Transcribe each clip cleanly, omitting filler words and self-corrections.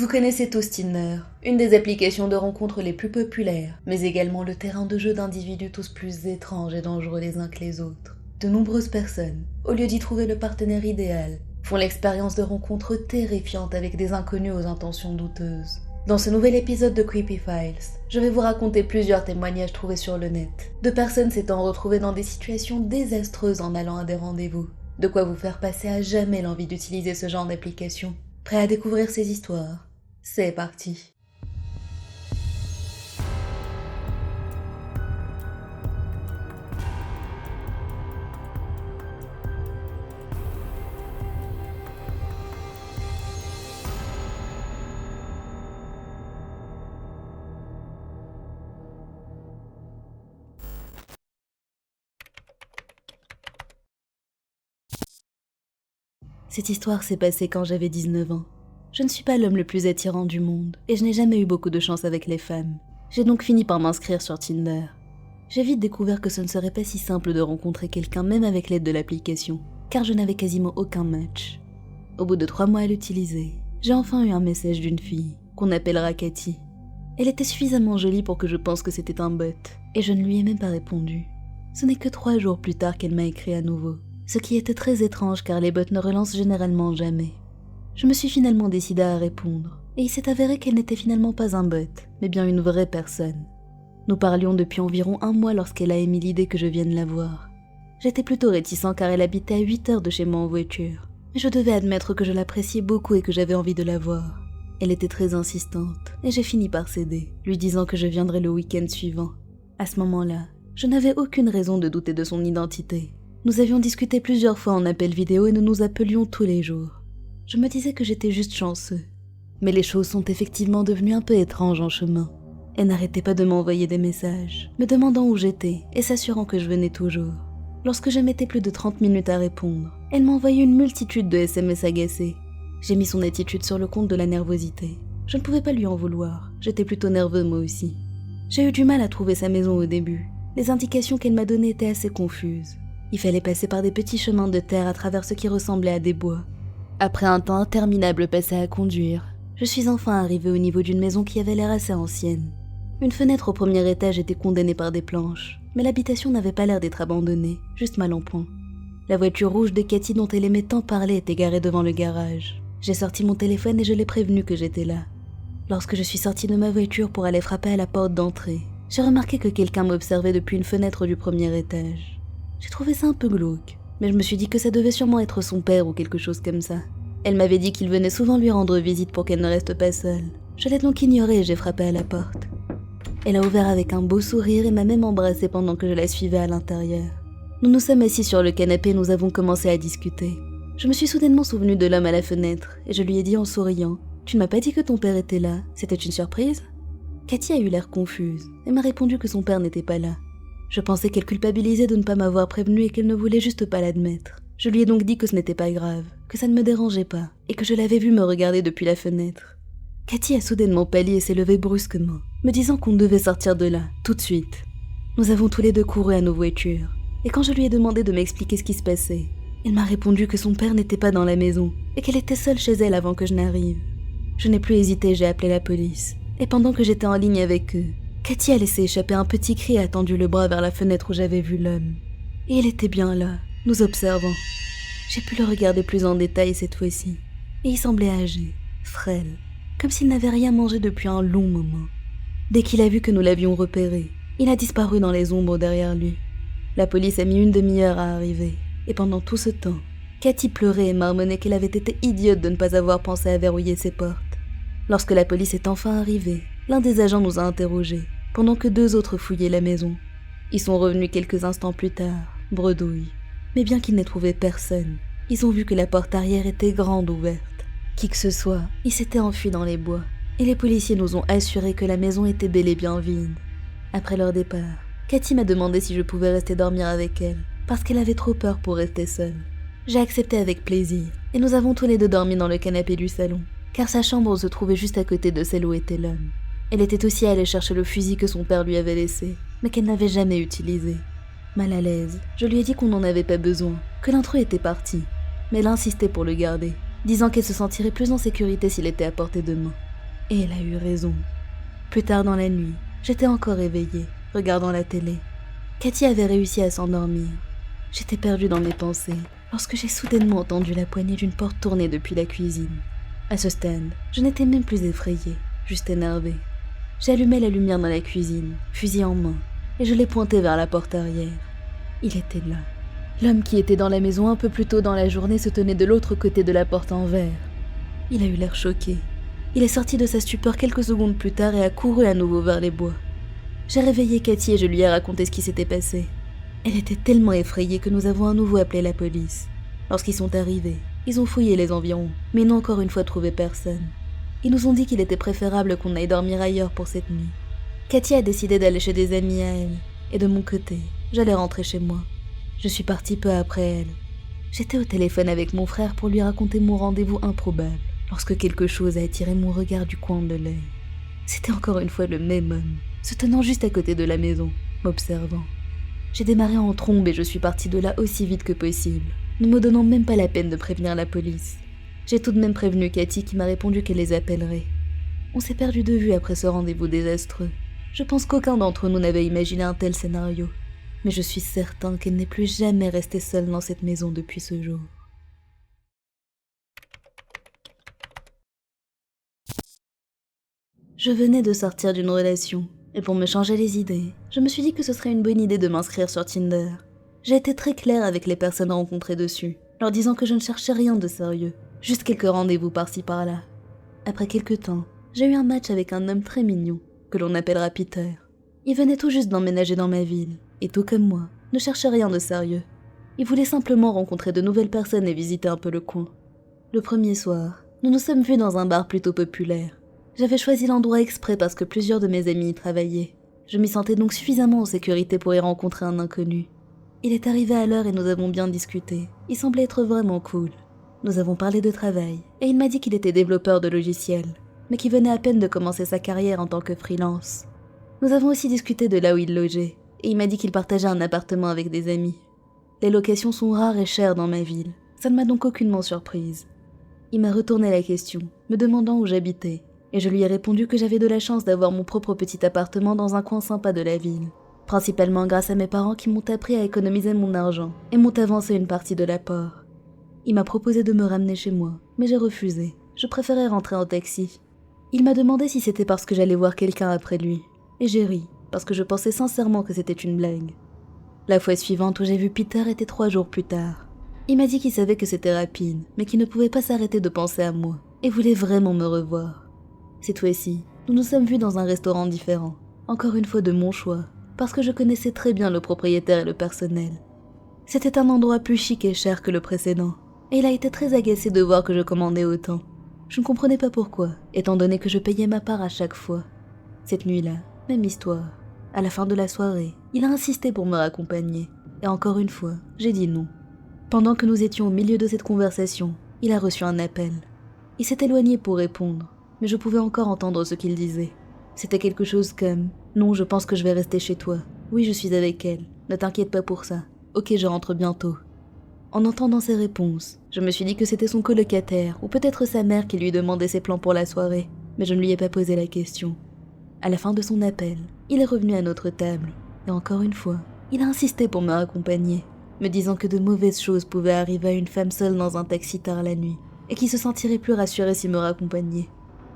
Vous connaissez tous Tinder, une des applications de rencontres les plus populaires, mais également le terrain de jeu d'individus tous plus étranges et dangereux les uns que les autres. De nombreuses personnes, au lieu d'y trouver le partenaire idéal, font l'expérience de rencontres terrifiantes avec des inconnus aux intentions douteuses. Dans ce nouvel épisode de Creepy Files, je vais vous raconter plusieurs témoignages trouvés sur le net, de personnes s'étant retrouvées dans des situations désastreuses en allant à des rendez-vous. De quoi vous faire passer à jamais l'envie d'utiliser ce genre d'application. Prêt à découvrir ces histoires? C'est parti. Cette histoire s'est passée quand j'avais 19 ans. Je ne suis pas l'homme le plus attirant du monde, et je n'ai jamais eu beaucoup de chance avec les femmes. J'ai donc fini par m'inscrire sur Tinder. J'ai vite découvert que ce ne serait pas si simple de rencontrer quelqu'un même avec l'aide de l'application, car je n'avais quasiment aucun match. Au bout de 3 mois à l'utiliser, j'ai enfin eu un message d'une fille, qu'on appellera Cathy. Elle était suffisamment jolie pour que je pense que c'était un bot, et je ne lui ai même pas répondu. Ce n'est que 3 jours plus tard qu'elle m'a écrit à nouveau, ce qui était très étrange car les bots ne relancent généralement jamais. Je me suis finalement décidée à répondre, et il s'est avéré qu'elle n'était finalement pas un bot, mais bien une vraie personne. Nous parlions depuis environ 1 mois lorsqu'elle a émis l'idée que je vienne la voir. J'étais plutôt réticent car elle habitait à 8 heures de chez moi en voiture, mais je devais admettre que je l'appréciais beaucoup et que j'avais envie de la voir. Elle était très insistante, et j'ai fini par céder, lui disant que je viendrais le week-end suivant. À ce moment-là, je n'avais aucune raison de douter de son identité. Nous avions discuté plusieurs fois en appel vidéo et nous nous appelions tous les jours. Je me disais que j'étais juste chanceux. Mais les choses sont effectivement devenues un peu étranges en chemin. Elle n'arrêtait pas de m'envoyer des messages, me demandant où j'étais et s'assurant que je venais toujours. Lorsque je mettais plus de 30 minutes à répondre, elle m'envoyait une multitude de SMS agacés. J'ai mis son attitude sur le compte de la nervosité. Je ne pouvais pas lui en vouloir, j'étais plutôt nerveux moi aussi. J'ai eu du mal à trouver sa maison au début. Les indications qu'elle m'a données étaient assez confuses. Il fallait passer par des petits chemins de terre à travers ce qui ressemblait à des bois. Après un temps interminable passé à conduire, je suis enfin arrivée au niveau d'une maison qui avait l'air assez ancienne. Une fenêtre au premier étage était condamnée par des planches, mais l'habitation n'avait pas l'air d'être abandonnée, juste mal en point. La voiture rouge de Cathy dont elle aimait tant parler était garée devant le garage. J'ai sorti mon téléphone et je l'ai prévenue que j'étais là. Lorsque je suis sortie de ma voiture pour aller frapper à la porte d'entrée, j'ai remarqué que quelqu'un m'observait depuis une fenêtre du premier étage. J'ai trouvé ça un peu glauque, mais je me suis dit que ça devait sûrement être son père ou quelque chose comme ça. Elle m'avait dit qu'il venait souvent lui rendre visite pour qu'elle ne reste pas seule. Je l'ai donc ignoré et j'ai frappé à la porte. Elle a ouvert avec un beau sourire et m'a même embrassée pendant que je la suivais à l'intérieur. Nous nous sommes assis sur le canapé et nous avons commencé à discuter. Je me suis soudainement souvenue de l'homme à la fenêtre et je lui ai dit en souriant « Tu ne m'as pas dit que ton père était là, c'était une surprise ?» Cathy a eu l'air confuse et m'a répondu que son père n'était pas là. Je pensais qu'elle culpabilisait de ne pas m'avoir prévenue et qu'elle ne voulait juste pas l'admettre. Je lui ai donc dit que ce n'était pas grave, que ça ne me dérangeait pas, et que je l'avais vue me regarder depuis la fenêtre. Cathy a soudainement pâli et s'est levée brusquement, me disant qu'on devait sortir de là, tout de suite. Nous avons tous les deux couru à nos voitures, et quand je lui ai demandé de m'expliquer ce qui se passait, elle m'a répondu que son père n'était pas dans la maison, et qu'elle était seule chez elle avant que je n'arrive. Je n'ai plus hésité, j'ai appelé la police, et pendant que j'étais en ligne avec eux, Cathy a laissé échapper un petit cri et a tendu le bras vers la fenêtre où j'avais vu l'homme. Et il était bien là, nous observant. J'ai pu le regarder plus en détail cette fois-ci. Et il semblait âgé, frêle, comme s'il n'avait rien mangé depuis un long moment. Dès qu'il a vu que nous l'avions repéré, il a disparu dans les ombres derrière lui. La police a mis une demi-heure à arriver. Et pendant tout ce temps, Cathy pleurait et marmonnait qu'elle avait été idiote de ne pas avoir pensé à verrouiller ses portes. Lorsque la police est enfin arrivée, l'un des agents nous a interrogés, pendant que 2 autres fouillaient la maison. Ils sont revenus quelques instants plus tard, bredouilles. Mais bien qu'ils n'aient trouvé personne, ils ont vu que la porte arrière était grande ouverte. Qui que ce soit, il s'était enfui dans les bois, et les policiers nous ont assuré que la maison était bel et bien vide. Après leur départ, Cathy m'a demandé si je pouvais rester dormir avec elle, parce qu'elle avait trop peur pour rester seule. J'ai accepté avec plaisir, et nous avons tous les deux dormi dans le canapé du salon, car sa chambre se trouvait juste à côté de celle où était l'homme. Elle était aussi allée chercher le fusil que son père lui avait laissé, mais qu'elle n'avait jamais utilisé. Mal à l'aise, je lui ai dit qu'on n'en avait pas besoin, que l'intrus était parti, mais elle insistait pour le garder, disant qu'elle se sentirait plus en sécurité s'il était à portée de main. Et elle a eu raison. Plus tard dans la nuit, j'étais encore éveillée, regardant la télé. Cathy avait réussi à s'endormir. J'étais perdue dans mes pensées lorsque j'ai soudainement entendu la poignée d'une porte tourner depuis la cuisine. À ce stade, je n'étais même plus effrayée, juste énervée. J'allumai la lumière dans la cuisine, fusil en main, et je l'ai pointé vers la porte arrière. Il était là. L'homme qui était dans la maison un peu plus tôt dans la journée se tenait de l'autre côté de la porte en verre. Il a eu l'air choqué. Il est sorti de sa stupeur quelques secondes plus tard et a couru à nouveau vers les bois. J'ai réveillé Cathy et je lui ai raconté ce qui s'était passé. Elle était tellement effrayée que nous avons à nouveau appelé la police. Lorsqu'ils sont arrivés, ils ont fouillé les environs, mais n'ont encore une fois trouvé personne. Ils nous ont dit qu'il était préférable qu'on aille dormir ailleurs pour cette nuit. Cathy a décidé d'aller chez des amis à elle, et de mon côté, j'allais rentrer chez moi. Je suis partie peu après elle. J'étais au téléphone avec mon frère pour lui raconter mon rendez-vous improbable, lorsque quelque chose a attiré mon regard du coin de l'œil. C'était encore une fois le même homme, se tenant juste à côté de la maison, m'observant. J'ai démarré en trombe et je suis partie de là aussi vite que possible, ne me donnant même pas la peine de prévenir la police. J'ai tout de même prévenu Cathy qui m'a répondu qu'elle les appellerait. On s'est perdu de vue après ce rendez-vous désastreux. Je pense qu'aucun d'entre nous n'avait imaginé un tel scénario, mais je suis certain qu'elle n'est plus jamais restée seule dans cette maison depuis ce jour. Je venais de sortir d'une relation, et pour me changer les idées, je me suis dit que ce serait une bonne idée de m'inscrire sur Tinder. J'ai été très claire avec les personnes rencontrées dessus, leur disant que je ne cherchais rien de sérieux, juste quelques rendez-vous par-ci par-là. Après quelques temps, j'ai eu un match avec un homme très mignon, que l'on appellera Peter. Il venait tout juste d'emménager dans ma ville, et tout comme moi, ne cherchait rien de sérieux. Il voulait simplement rencontrer de nouvelles personnes et visiter un peu le coin. Le premier soir, nous nous sommes vus dans un bar plutôt populaire. J'avais choisi l'endroit exprès parce que plusieurs de mes amis y travaillaient. Je m'y sentais donc suffisamment en sécurité pour y rencontrer un inconnu. Il est arrivé à l'heure et nous avons bien discuté. Il semblait être vraiment cool. Nous avons parlé de travail, et il m'a dit qu'il était développeur de logiciels, mais qu'il venait à peine de commencer sa carrière en tant que freelance. Nous avons aussi discuté de là où il logeait, et il m'a dit qu'il partageait un appartement avec des amis. Les locations sont rares et chères dans ma ville, ça ne m'a donc aucunement surprise. Il m'a retourné la question, me demandant où j'habitais, et je lui ai répondu que j'avais de la chance d'avoir mon propre petit appartement dans un coin sympa de la ville, principalement grâce à mes parents qui m'ont appris à économiser mon argent et m'ont avancé une partie de l'apport. Il m'a proposé de me ramener chez moi, mais j'ai refusé, je préférais rentrer en taxi. Il m'a demandé si c'était parce que j'allais voir quelqu'un après lui, et j'ai ri, parce que je pensais sincèrement que c'était une blague. La fois suivante où j'ai vu Peter était 3 jours plus tard. Il m'a dit qu'il savait que c'était rapide, mais qu'il ne pouvait pas s'arrêter de penser à moi, et voulait vraiment me revoir. Cette fois-ci, nous nous sommes vus dans un restaurant différent, encore une fois de mon choix, parce que je connaissais très bien le propriétaire et le personnel. C'était un endroit plus chic et cher que le précédent, et il a été très agacé de voir que je commandais autant. Je ne comprenais pas pourquoi, étant donné que je payais ma part à chaque fois. Cette nuit-là, même histoire. À la fin de la soirée, il a insisté pour me raccompagner, et encore une fois, j'ai dit non. Pendant que nous étions au milieu de cette conversation, il a reçu un appel. Il s'est éloigné pour répondre, mais je pouvais encore entendre ce qu'il disait. C'était quelque chose comme « Non, je pense que je vais rester chez toi. Oui, je suis avec elle. Ne t'inquiète pas pour ça. Ok, je rentre bientôt. » En entendant ses réponses, je me suis dit que c'était son colocataire ou peut-être sa mère qui lui demandait ses plans pour la soirée, mais je ne lui ai pas posé la question. À la fin de son appel, il est revenu à notre table, et encore une fois, il a insisté pour me raccompagner, me disant que de mauvaises choses pouvaient arriver à une femme seule dans un taxi tard la nuit, et qui se sentirait plus rassurée s'il me raccompagnait.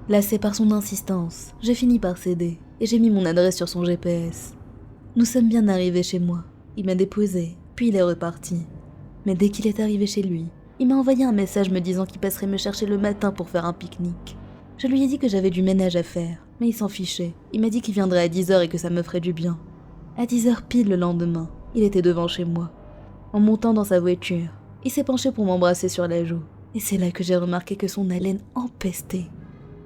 Lassé par son insistance, j'ai fini par céder, et j'ai mis mon adresse sur son GPS. Nous sommes bien arrivés chez moi. Il m'a déposé, puis il est reparti. Mais dès qu'il est arrivé chez lui, il m'a envoyé un message me disant qu'il passerait me chercher le matin pour faire un pique-nique. Je lui ai dit que j'avais du ménage à faire, mais il s'en fichait. Il m'a dit qu'il viendrait à 10h et que ça me ferait du bien. À 10h pile le lendemain, il était devant chez moi. En montant dans sa voiture, il s'est penché pour m'embrasser sur la joue. Et c'est là que j'ai remarqué que son haleine empestait.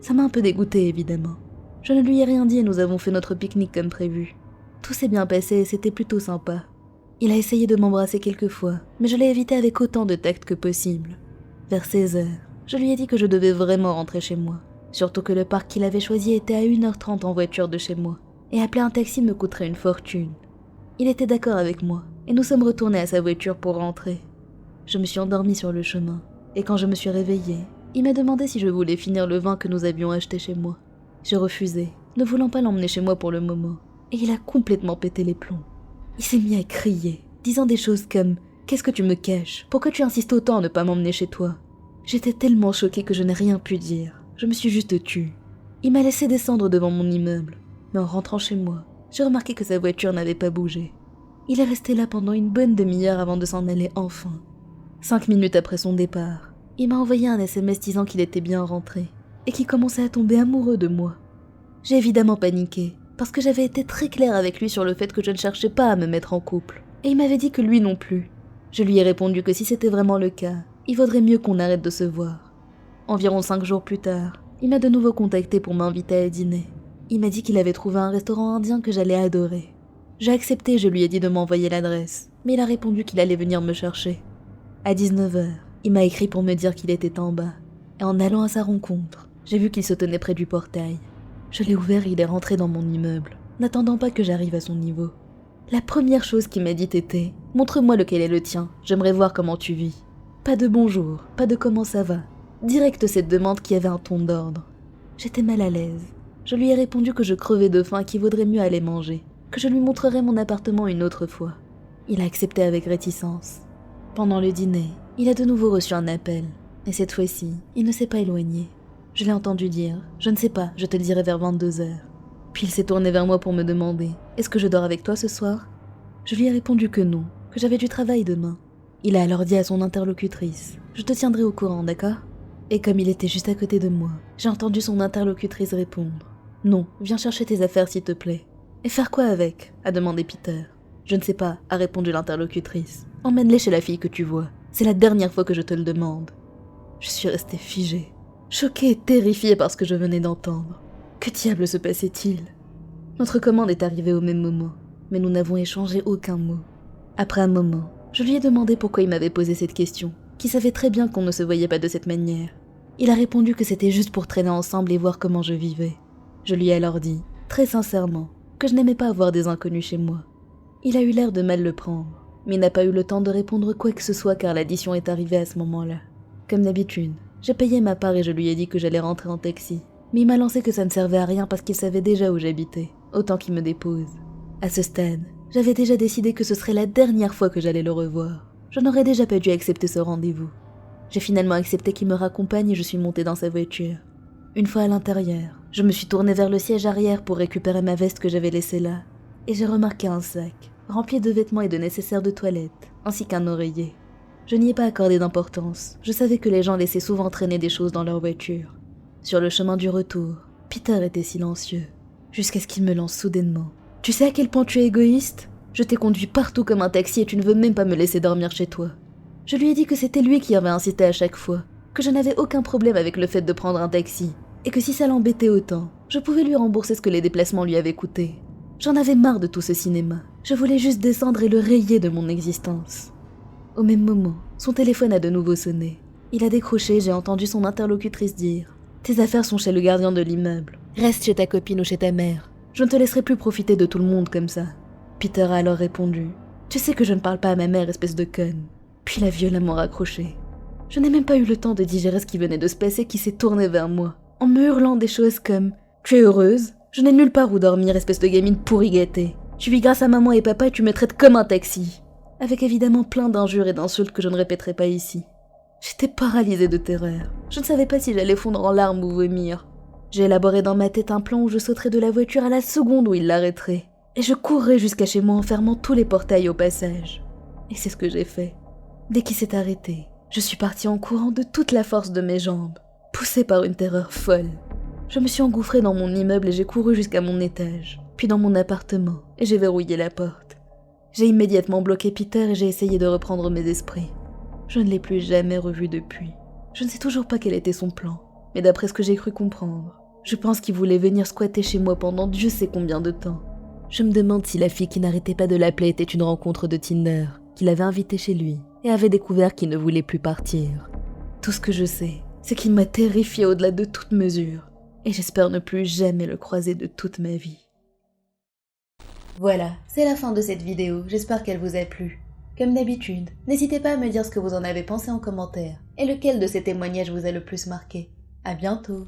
Ça m'a un peu dégoûtée, évidemment. Je ne lui ai rien dit et nous avons fait notre pique-nique comme prévu. Tout s'est bien passé et c'était plutôt sympa. Il a essayé de m'embrasser quelques fois, mais je l'ai évité avec autant de tact que possible. Vers 16h, je lui ai dit que je devais vraiment rentrer chez moi. Surtout que le parc qu'il avait choisi était à 1h30 en voiture de chez moi, et appeler un taxi me coûterait une fortune. Il était d'accord avec moi, et nous sommes retournés à sa voiture pour rentrer. Je me suis endormie sur le chemin, et quand je me suis réveillée, il m'a demandé si je voulais finir le vin que nous avions acheté chez moi. J'ai refusé, ne voulant pas l'emmener chez moi pour le moment, et il a complètement pété les plombs. Il s'est mis à crier, disant des choses comme « Qu'est-ce que tu me caches? Pourquoi tu insistes autant à ne pas m'emmener chez toi ?» J'étais tellement choquée que je n'ai rien pu dire, je me suis juste tue. Il m'a laissé descendre devant mon immeuble, mais en rentrant chez moi, j'ai remarqué que sa voiture n'avait pas bougé. Il est resté là pendant une bonne demi-heure avant de s'en aller enfin. 5 minutes après son départ, il m'a envoyé un SMS disant qu'il était bien rentré et qu'il commençait à tomber amoureux de moi. J'ai évidemment paniqué, parce que j'avais été très claire avec lui sur le fait que je ne cherchais pas à me mettre en couple, et il m'avait dit que lui non plus. Je lui ai répondu que si c'était vraiment le cas, il vaudrait mieux qu'on arrête de se voir. Environ 5 jours plus tard, il m'a de nouveau contacté pour m'inviter à dîner. Il m'a dit qu'il avait trouvé un restaurant indien que j'allais adorer. J'ai accepté et je lui ai dit de m'envoyer l'adresse, mais il a répondu qu'il allait venir me chercher. À 19h, il m'a écrit pour me dire qu'il était en bas, et en allant à sa rencontre, j'ai vu qu'il se tenait près du portail. Je l'ai ouvert et il est rentré dans mon immeuble, n'attendant pas que j'arrive à son niveau. La première chose qu'il m'a dite était « Montre-moi lequel est le tien, j'aimerais voir comment tu vis. » Pas de bonjour, pas de comment ça va. Direct cette demande qui avait un ton d'ordre. J'étais mal à l'aise. Je lui ai répondu que je crevais de faim et qu'il vaudrait mieux aller manger, que je lui montrerais mon appartement une autre fois. Il a accepté avec réticence. Pendant le dîner, il a de nouveau reçu un appel, et cette fois-ci, il ne s'est pas éloigné. Je l'ai entendu dire « Je ne sais pas, je te le dirai vers 22h. » Puis il s'est tourné vers moi pour me demander « Est-ce que je dors avec toi ce soir ?» Je lui ai répondu que non, que j'avais du travail demain. Il a alors dit à son interlocutrice « Je te tiendrai au courant, d'accord ?» Et comme il était juste à côté de moi, j'ai entendu son interlocutrice répondre « Non, viens chercher tes affaires s'il te plaît. » « Et faire quoi avec ?» a demandé Peter. « Je ne sais pas, » a répondu l'interlocutrice. « Emmène-les chez la fille que tu vois. C'est la dernière fois que je te le demande. » Je suis restée figée, choquée et terrifiée par ce que je venais d'entendre. Que diable se passait-il? Notre commande est arrivée au même moment, mais nous n'avons échangé aucun mot. Après un moment, je lui ai demandé pourquoi il m'avait posé cette question, qu'il savait très bien qu'on ne se voyait pas de cette manière. Il a répondu que c'était juste pour traîner ensemble et voir comment je vivais. Je lui ai alors dit, très sincèrement, que je n'aimais pas avoir des inconnus chez moi. Il a eu l'air de mal le prendre, mais il n'a pas eu le temps de répondre quoi que ce soit car l'addition est arrivée à ce moment-là. Comme d'habitude, j'ai payé ma part et je lui ai dit que j'allais rentrer en taxi, mais il m'a lancé que ça ne servait à rien parce qu'il savait déjà où j'habitais, autant qu'il me dépose. À ce stade, j'avais déjà décidé que ce serait la dernière fois que j'allais le revoir. Je n'aurais déjà pas dû accepter ce rendez-vous. J'ai finalement accepté qu'il me raccompagne et je suis montée dans sa voiture. Une fois à l'intérieur, je me suis tournée vers le siège arrière pour récupérer ma veste que j'avais laissée là, et j'ai remarqué un sac, rempli de vêtements et de nécessaires de toilette, ainsi qu'un oreiller. Je n'y ai pas accordé d'importance, je savais que les gens laissaient souvent traîner des choses dans leur voiture. Sur le chemin du retour, Peter était silencieux, jusqu'à ce qu'il me lance soudainement. « Tu sais à quel point tu es égoïste ? Je t'ai conduit partout comme un taxi et tu ne veux même pas me laisser dormir chez toi. » Je lui ai dit que c'était lui qui avait incité à chaque fois, que je n'avais aucun problème avec le fait de prendre un taxi, et que si ça l'embêtait autant, je pouvais lui rembourser ce que les déplacements lui avaient coûté. J'en avais marre de tout ce cinéma, je voulais juste descendre et le rayer de mon existence. Au même moment, son téléphone a de nouveau sonné. Il a décroché et j'ai entendu son interlocutrice dire « Tes affaires sont chez le gardien de l'immeuble, reste chez ta copine ou chez ta mère, je ne te laisserai plus profiter de tout le monde comme ça. » Peter a alors répondu « Tu sais que je ne parle pas à ma mère, espèce de conne. » Puis il a violemment raccroché. Je n'ai même pas eu le temps de digérer ce qui venait de se passer qui s'est tourné vers moi, en me hurlant des choses comme « Tu es heureuse ? Je n'ai nulle part où dormir, espèce de gamine pourri gâtée. Tu vis grâce à maman et papa et tu me traites comme un taxi. » Avec évidemment plein d'injures et d'insultes que je ne répéterai pas ici. J'étais paralysée de terreur. Je ne savais pas si j'allais fondre en larmes ou vomir. J'ai élaboré dans ma tête un plan où je sauterais de la voiture à la seconde où il l'arrêterait. Et je courrais jusqu'à chez moi en fermant tous les portails au passage. Et c'est ce que j'ai fait. Dès qu'il s'est arrêté, je suis partie en courant de toute la force de mes jambes, poussée par une terreur folle. Je me suis engouffrée dans mon immeuble et j'ai couru jusqu'à mon étage, puis dans mon appartement, et j'ai verrouillé la porte. J'ai immédiatement bloqué Peter et j'ai essayé de reprendre mes esprits. Je ne l'ai plus jamais revu depuis. Je ne sais toujours pas quel était son plan, mais d'après ce que j'ai cru comprendre, je pense qu'il voulait venir squatter chez moi pendant Dieu sait combien de temps. Je me demande si la fille qui n'arrêtait pas de l'appeler était une rencontre de Tinder, qu'il avait invitée chez lui, et avait découvert qu'il ne voulait plus partir. Tout ce que je sais, c'est qu'il m'a terrifiée au-delà de toute mesure, et j'espère ne plus jamais le croiser de toute ma vie. Voilà, c'est la fin de cette vidéo, j'espère qu'elle vous a plu. Comme d'habitude, n'hésitez pas à me dire ce que vous en avez pensé en commentaire, et lequel de ces témoignages vous a le plus marqué. À bientôt.